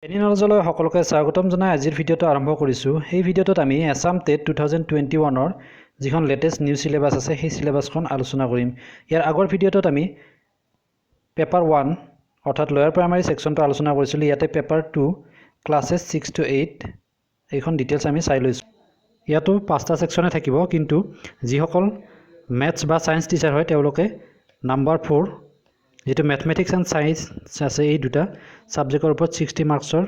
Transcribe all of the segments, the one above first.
এনিনলজলৈ সকলোকে স্বাগতম জনাই আজিৰ ভিডিঅটো আৰম্ভ কৰিছোঁ। এই ভিডিঅটোত আমি Assam TET 2021 যিখন লেটেষ্ট নিউ সিলেবাস আছে সেই সিলেবাসখন আলোচনা কৰিম। ইয়াৰ আগৰ ভিডিঅটোত আমি পেপাৰ 1 অৰ্থাৎ লোয়াৰ প্ৰাইমাৰী সেকশনটো আলোচনা কৰিছিলোঁ। ইয়াতে পেপাৰ 2 ক্লাसेस 6 to 8 এইখন ডিটেইলছ আমি চাই লৈছোঁ। ইয়াতো পাঁচটা সেকশনে থাকিব, কিন্তু যিসকল ম্যাথছ বা সায়েন্স টিচাৰ হয় তেওঁলোকে নাম্বাৰ 4 যেটো ম্যাথমেটিক্স এন্ড সায়েন্স আছে এই দুটা সাবজেক্টৰ ওপৰত 60 মাৰ্কছৰ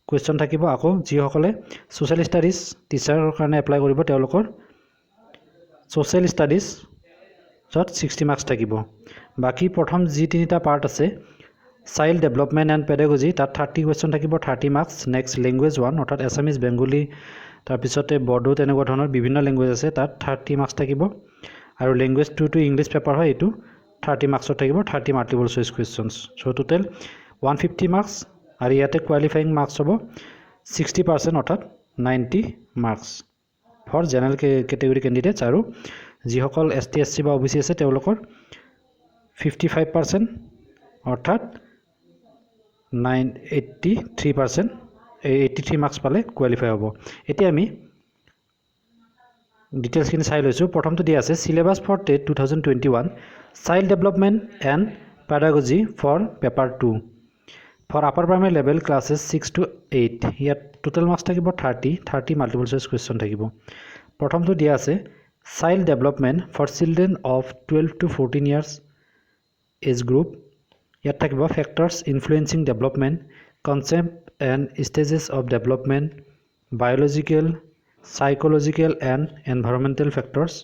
কোৱেশ্চন থাকিব। আকৌ যিসকলে সোশ্যাল ষ্টাডিজ টিচাৰৰ কাৰণে এপ্লাই কৰিব তেওঁলোকৰ সোশ্যাল ষ্টাডিজ যত 60 মাৰ্কছ থাকিব। বাকি প্ৰথম যি তিনিটা পাৰ্ট আছে চাইল্ড ডেভেলপমেন্ট এন্ড পেডাগজি তাত 30 কোৱেশ্চন থাকিব, 30 মাৰ্কছ। নেক্সট ল্যাঙ্গুৱেজ 1 অৰ্থাৎ আসামিজ বেঙ্গলী তাৰ পিছতে বড়ো তেনেকুৱা ধৰণৰ বিভিন্ন ল্যাঙ্গুৱেজ আছে তাত 30 মাৰ্কছ থাকিব। আৰু ল্যাঙ্গুৱেজ 2 টো ইংলিশ পেপাৰ হয়, এটো 30 মাৰ্কছৰ থাকিব, 30 multiple choice questions. So total 150 marks আৰু ইয়াতে কোৱালিফাইং মাৰ্কছ হ'ব 60% অৰ্থাৎ 90 marks for general category candidates. আৰু যিসকল ST SC বা OBC আছে তেওঁলোকৰ 55% অৰ্থাৎ 83 মাৰ্কছ পালে কোৱালিফাই হ'ব। এতিয়া আমি ডিটেইলছ খিনি চাই লৈছো। প্ৰথমটো দিয়া আছে syllabus for TET 2021 child development and pedagogy for paper 2 for upper primary level classes 6 to 8। ইয়াত টোটাল মাৰ্কছ থাকিব 30 মাল্টিপল চয়েস কোৱেশ্চন থাকিব। প্ৰথমটো দিয়া আছে child development for children of 12 to 14 years age group. ইয়াত থাকিব factors influencing development, concept and stages of development, biological, psychological and environmental factors.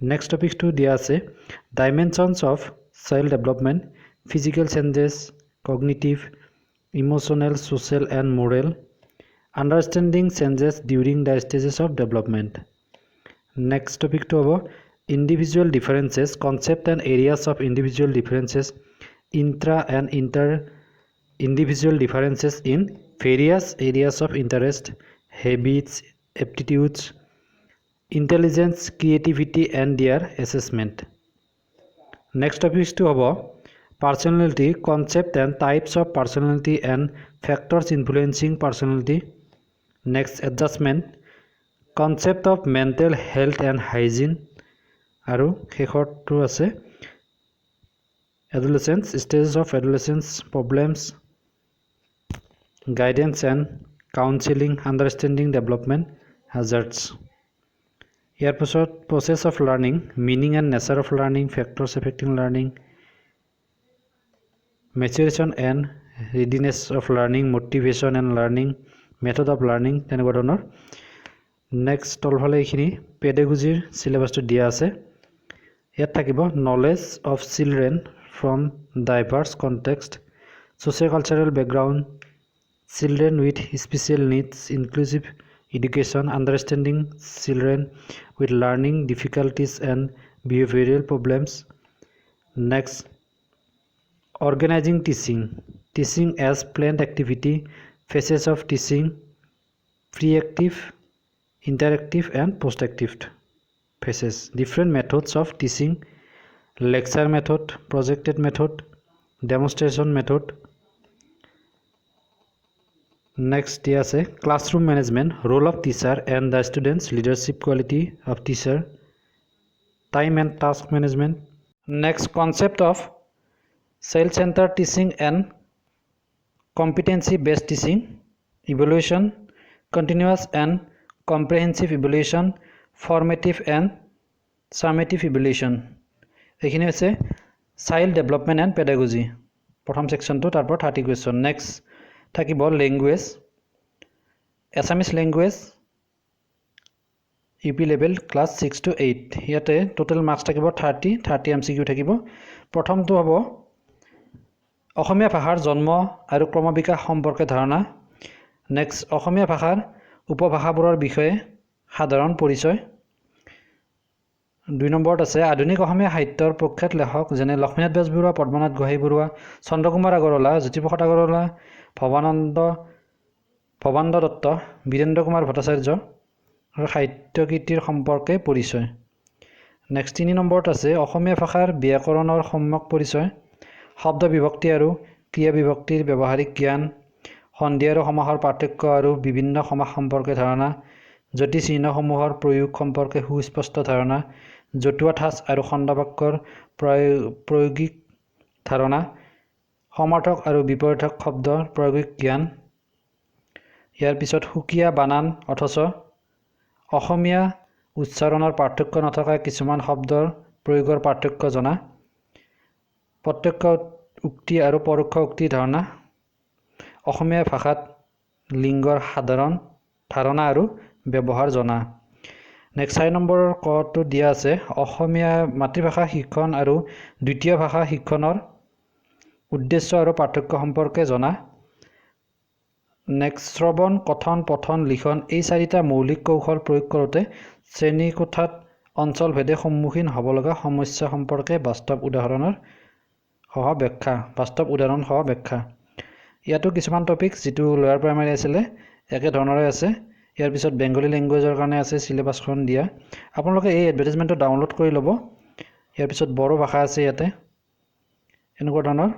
Next টপিকটো দিয়া আছে dimensions of child development, physical changes, cognitive, emotional, social and moral, understanding changes during the stages of development. Next টপিকটো হ'ব individual differences, concept and areas of individual differences, intra and inter individual differences in various areas of interest, habits, aptitudes, intelligence, creativity and their assessment. Next topic to hobo personality, concept and types of personality and factors influencing personality. Next adjustment, concept of mental health and hygiene. Aru shekhortu ase adolescence, stages of adolescence, problems, guidance and counseling, understanding development hazards. Here process of learning, meaning and nature of learning, factors affecting learning, maturation and readiness of learning, motivation and learning, method of learning তেনেকুৱা ধৰণৰ। Next তলফালে এইখিনি পেডাগজিৰ সিলেবাসটো দিয়া আছে। ইয়াত থাকিব knowledge of children from diverse context, socio-cultural background, children with special needs, inclusive education, understanding children with learning difficulties and behavioral problems. Next, organizing teaching, teaching as planned activity, phases of teaching, pre-active, interactive and post-active phases, different methods of teaching, lecture method, projected method, demonstration method. Next dia ase classroom management, role of teacher and the students, leadership quality of teacher, time and task management. Next, concept of child centered teaching and competency based teaching, evaluation, continuous and comprehensive evaluation, formative and summative evaluation. এইখিনি আছে child development and pedagogy প্ৰথম সেকশনটো, তাৰপৰ 30 question. Next থাকিব language, Assamese language UP level class 6 to 8। ইয়াতে total marks থাকিব 30 MCQ থাকিব। প্ৰথমটো হ'ব অসমীয়া ভাষাৰ জন্ম আৰু ক্ৰমবিকাশ সম্পৰ্কে ধাৰণা। নেক্সট অসমীয়া ভাষাৰ উপভাষাবোৰৰ বিষয়ে সাধাৰণ পৰিচয়। 2 নম্বৰত আছে আধুনিক অসমীয়া সাহিত্যৰ প্ৰখ্যাত লেখক যেনে লক্ষ্মীনাথ বেজবৰুৱা, পদ্মনাথ গোহাঞিবৰুৱা, চন্দ্ৰকুমাৰ আগৰৱালা, জ্যোতিপ্ৰসাদ আগৰৱালা, ভৱানন্দ দত্ত, বীৰেন্দ্ৰ কুমাৰ ভট্টাচাৰ্য আৰু সাহিত্যকৃতিৰ সম্পৰ্কে পৰিচয়। নেক্সট 3 নম্বৰত আছে অসমীয়া ভাষাৰ ব্যাকৰণৰ সম্যক পৰিচয়, শব্দ বিভক্তি আৰু ক্ৰিয়া বিভক্তিৰ ব্যৱহাৰিক জ্ঞান, সন্ধি আৰু সমাসৰ পাৰ্থক্য আৰু বিভিন্ন সমাস সম্পৰ্কে ধাৰণা জ্যোতি চিহ্নসমূহৰ প্ৰয়োগ সম্পৰ্কে সুস্পষ্ট ধাৰণা জতুৱা ঠাঁচ আৰু খণ্ডবাক্যৰ প্ৰায়োগিক ধাৰণা সমাৰ্থক আৰু বিপৰীতক শব্দৰ প্ৰায়োগিক জ্ঞান ইয়াৰ পিছত সুকীয়া বানান অথচ অসমীয়া উচ্চাৰণৰ পাৰ্থক্য নথকা কিছুমান শব্দৰ প্ৰয়োগৰ পাৰ্থক্য জনা প্ৰত্যক্ষ উক্তি আৰু পৰোক্ষ উক্তিৰ ধাৰণা অসমীয়া ভাষাত লিংগৰ সাধাৰণ ধাৰণা আৰু ব্যৱহাৰ জনা নেক্সট 6 নম্বৰৰ কটো দিয়া আছে অসমীয়া মাতৃভাষা শিক্ষণ আৰু দ্বিতীয় ভাষা শিক্ষণৰ উদ্দেশ্য আৰু পাৰ্থক্য সম্পৰ্কে জনা নেক্সট শ্ৰৱণ কথন পঠন লিখন এই চাৰিটা মৌলিক কৌশল প্ৰয়োগ কৰোঁতে শ্ৰেণীকোঠাত অঞ্চলভেদে সন্মুখীন হ'ব লগা সমস্যা সম্পৰ্কে বাস্তৱ উদাহৰণ সহ ব্যাখ্যা ইয়াতো কিছুমান টপিক যেটো লোৱাৰ প্ৰাইমাৰী আছিলে একে ধৰণৰে আছে ইয়াৰ পিছত বেংগলী ল্যাঙ্গুৱেজৰ কাৰণে আছে সিলেবাসখন দিয়া আপোনালোকে এই এডভাৰটাইজমেন্টটো ডাউনলোড কৰি ল'ব ইয়াৰ পিছত বড়ো ভাষা আছে ইয়াতে এনেকুৱা ধৰণৰ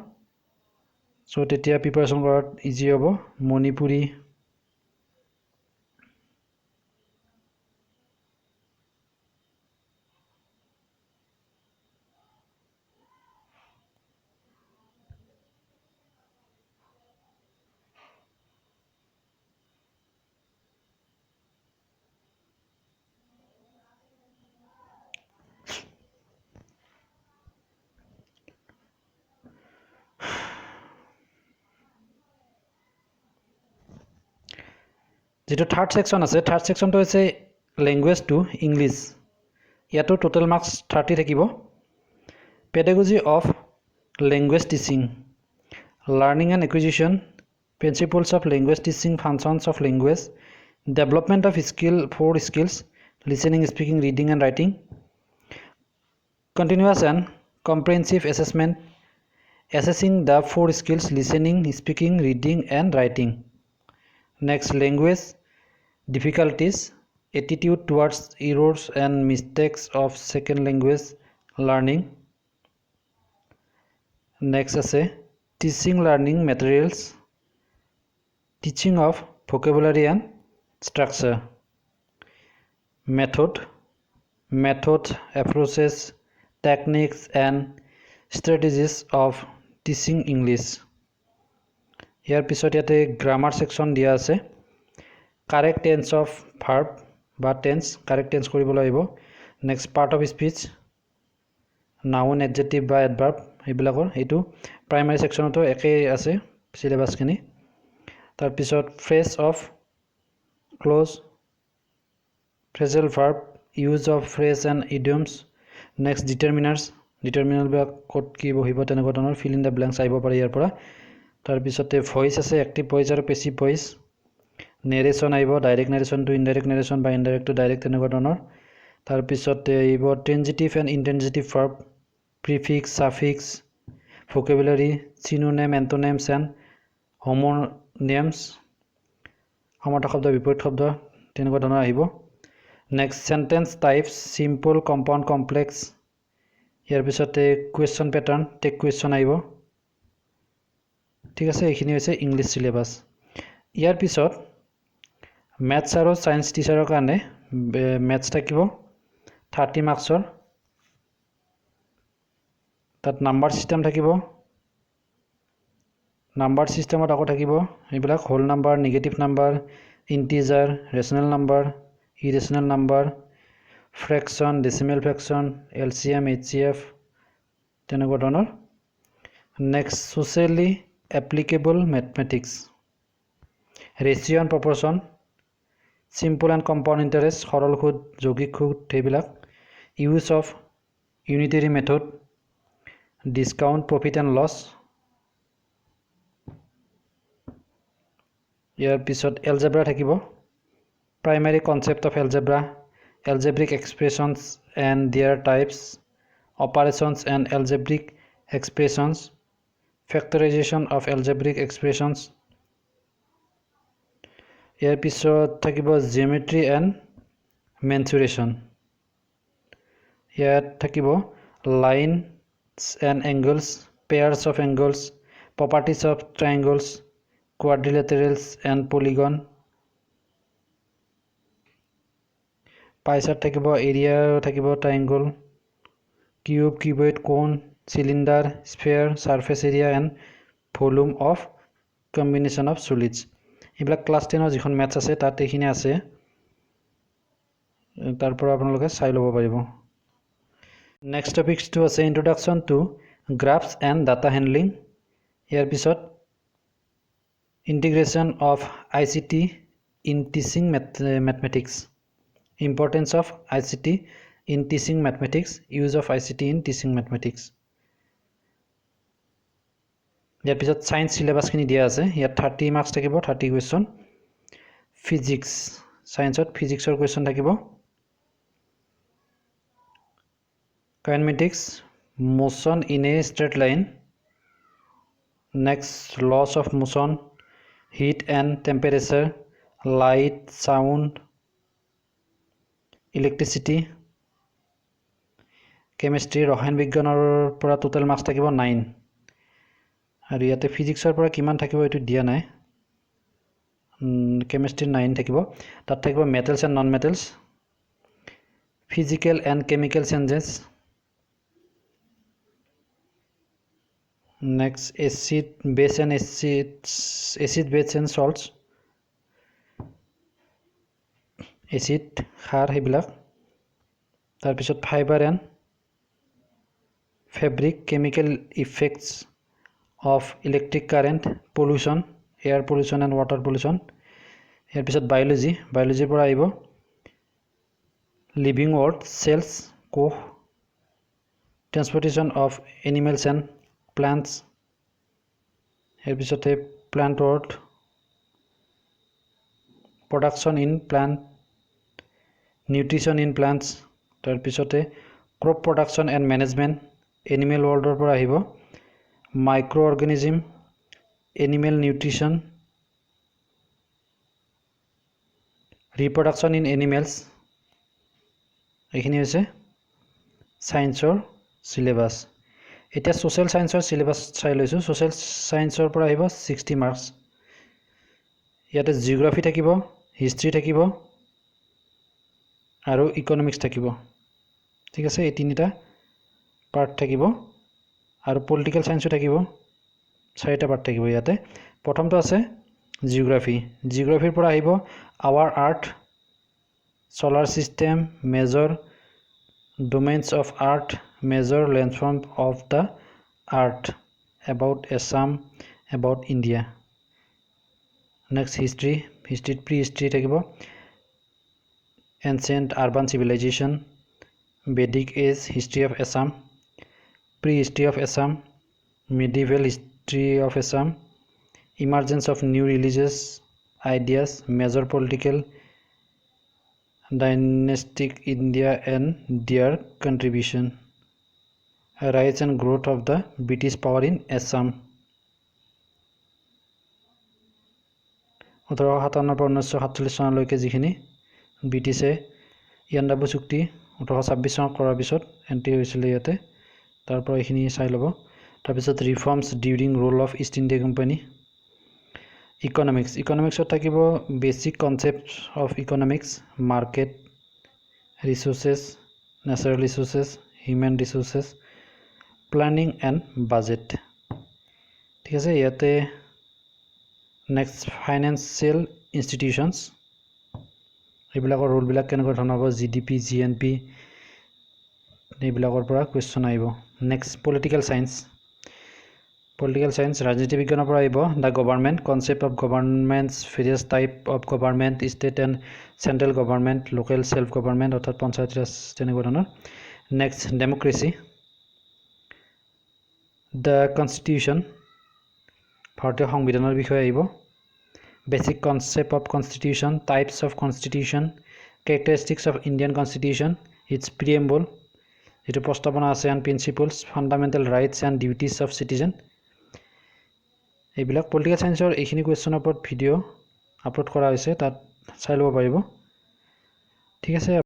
সো তেতিয়া প্ৰিপাৰেচন কৰাত ইজি হ'ব মণিপুৰী যেটো থাৰ্ড সেকশন আছে থাৰ্ড সেকশনটো হৈছে ল্যাঙ্গুৱেজ টু ইংলিশ ইয়াতো টোটাল মার্কস 30 থাকিব pedagogy of language teaching learning and acquisition principles of language teaching functions of language development of four skills listening speaking reading and writing continuous and comprehensive assessment assessing the four skills listening speaking reading and writing next language difficulties attitude towards errors and mistakes of second language learning next আছে teaching learning materials teaching of vocabulary and structure method approaches techniques and strategies of teaching English ইয়াৰ পিছত ইয়াতে grammar section দিয়া আছে correct tense of verb বা tense correct tense কৰিব লাগিব next part of speech noun adjective বা adverb এইবিলাকৰ এইটো প্ৰাইমাৰী সেকশনতো একে আছে সিলেবাস খিনি তাৰ পিছত phrase of clause phrasal verb use of phrase and idioms next determinal বা কত কি বহিব তেনেকুৱা ধৰণৰ fill in the blanks আহিব পাৰে ইয়াৰ পৰা তাৰ পিছতে ভয়েস আছে এক্টিভ ভয়েস আৰু পেসিভ ভয়েস narration আহিব direct narration to indirect narration বা indirect to direct তেনেকুৱা ধৰণৰ তাৰ পিছতে আহিব transitive and intransitive verb prefix suffix vocabulary synonym antonyms and homonyms সমাৰ্থক শব্দ বিপৰীত শব্দ তেনেকুৱা ধৰণৰ আহিব next sentence types simple compound complex ইয়াৰ পিছতে question pattern take question আহিব ঠিক আছে এইখিনি হৈছে ইংলিশ সিলেবাস ইয়াৰ পিছত ম্যাথছ আৰু সায়েন্স টিচাৰৰ কাৰণে ম্যাথছ থাকিব 30 মাৰ্কছৰ তাত নাম্বাৰ সিস্টেম থাকিব নাম্বাৰ সিস্টেমত আকৌ থাকিব এইবিলাক whole number negative number integer rational number irrational number fraction decimal fraction LCM HCF তেনেকুৱা ধৰণৰ next socially applicable mathematics ratio and proportion simple and compound interest সৰল সুদ যৌগিক সুদ এইবিলাক use of unitary method discount profit and loss ইয়াৰ পিছত algebra থাকিব primary concept of algebra algebraic expressions and their types operations and algebraic expressions factorization of algebraic expressions ইয়াৰ পিছত থাকিব geometry and mensuration ইয়াত থাকিব lines and angles pairs of angles properties of triangles quadrilaterals and polygon pie chart থাকিব area থাকিব triangle cube cuboid cone cylinder sphere surface area and volume of combination of solids এইবিলাক class 10 ৰ যিখন maths আছে তাত এইখিনি আছে তাৰ পৰা আপোনালোকে চাই ল'ব পাৰিব নেক্সট টপিকটো আছে introduction to graphs and data handling ইয়াৰ পিছত integration of ICT in teaching mathematics importance of ICT in teaching mathematics use of ICT in teaching mathematics ইয়াৰ পিছত science syllabus খিনি দিয়া আছে ইয়াত 30 মাৰ্কস থাকিব 30 কোৱেশ্চন physics science ত physics ৰ question থাকিব kinematics motion in a straight line next laws of motion heat and temperature light sound electricity chemistry ৰসায়ন বিজ্ঞানৰ পৰা টোটাল মাৰ্কস থাকিব 9 আৰু ইয়াতে ফিজিক্সৰ পৰা কিমান থাকিব এটো দিয়া নাই chemistry 9 থাকিব তাত থাকিব metals and non metals physical and chemical changes next acid base and acid base and salts acid khar hebilak tar pisot fiber and fabric chemical effects of electric current pollution air pollution and water pollution er pisot biology pora aibo living world cells co transportation of animals and plants er pisote plant world production in plant nutrition in plants tar pisote crop production and management animal world or pora ahibo microorganism animal nutrition reproduction in animals ekhini hoise science or syllabus eta social science or syllabus chai loisu social science or pora ahibo 60 marks yate geography thakibo history thakibo aru economics thakibo ঠিক আছে এই তিনিটা part থাকিব আৰু political science থাকিব চাৰিটা part থাকিব ইয়াতে প্ৰথমটো আছে জিওগ্ৰাফিৰ পৰা আহিব hour earth solar system major domains of earth major landform of the earth about Assam about India next history prehistory থাকিব ancient urban civilization Vedic age history of Assam prehistory of Assam medieval history of Assam emergence of new religious ideas major political dynastic India and their contribution rise and growth of the British power in Assam 1857 পৰা 1947 চনলৈকে যিখিনি ব্ৰিটিছে Yandabo চুক্তি 1826 চনত কৰাৰ পিছত entry হৈছিল ইয়াতে তাৰ পৰা এইখিনি চাই লব তাৰ পিছত reforms during role of East India company ইকনমিক্সত থাকিব basic concepts of economics market resources natural resources human resources planning and budget ঠিক আছে ইয়াতে নেক্সট ফাইনান্সিয়াল ইনস্টিটিউশনস এইবিলাকৰ ৰোল বিলাক কেনেকৈ ধৰণৰ হ'ব জিডিপি জিএনপি এইবিলাকৰ পৰা কোৱেশ্চন আহিব নেক্সট পলিটিক্যাল সায়েন্স ৰাজনীতি বিজ্ঞানৰ পৰা আহিব the government concept of governments various type of government state and central government local self government অৰ্থাৎ পঞ্চায়ত ৰাজ তেনেকুৱা ধৰণৰ নেক্সট ডেমক্ৰেসি দা কনস্টিটিউশন ভাৰতীয় সংবিধানৰ বিষয়ে আহিব basic concept of constitution types of constitution characteristics of Indian constitution its preamble যেটো প্ৰস্তাৱনা আছে and principles fundamental rights and duties of citizen এইবিলাক পলিটিক্যাল সায়েন্সৰ এইখিনি কোৱেশ্চনৰ ওপৰত ভিডিও আপলোড কৰা হৈছে তাত চাই লব পাৰিব ঠিক আছে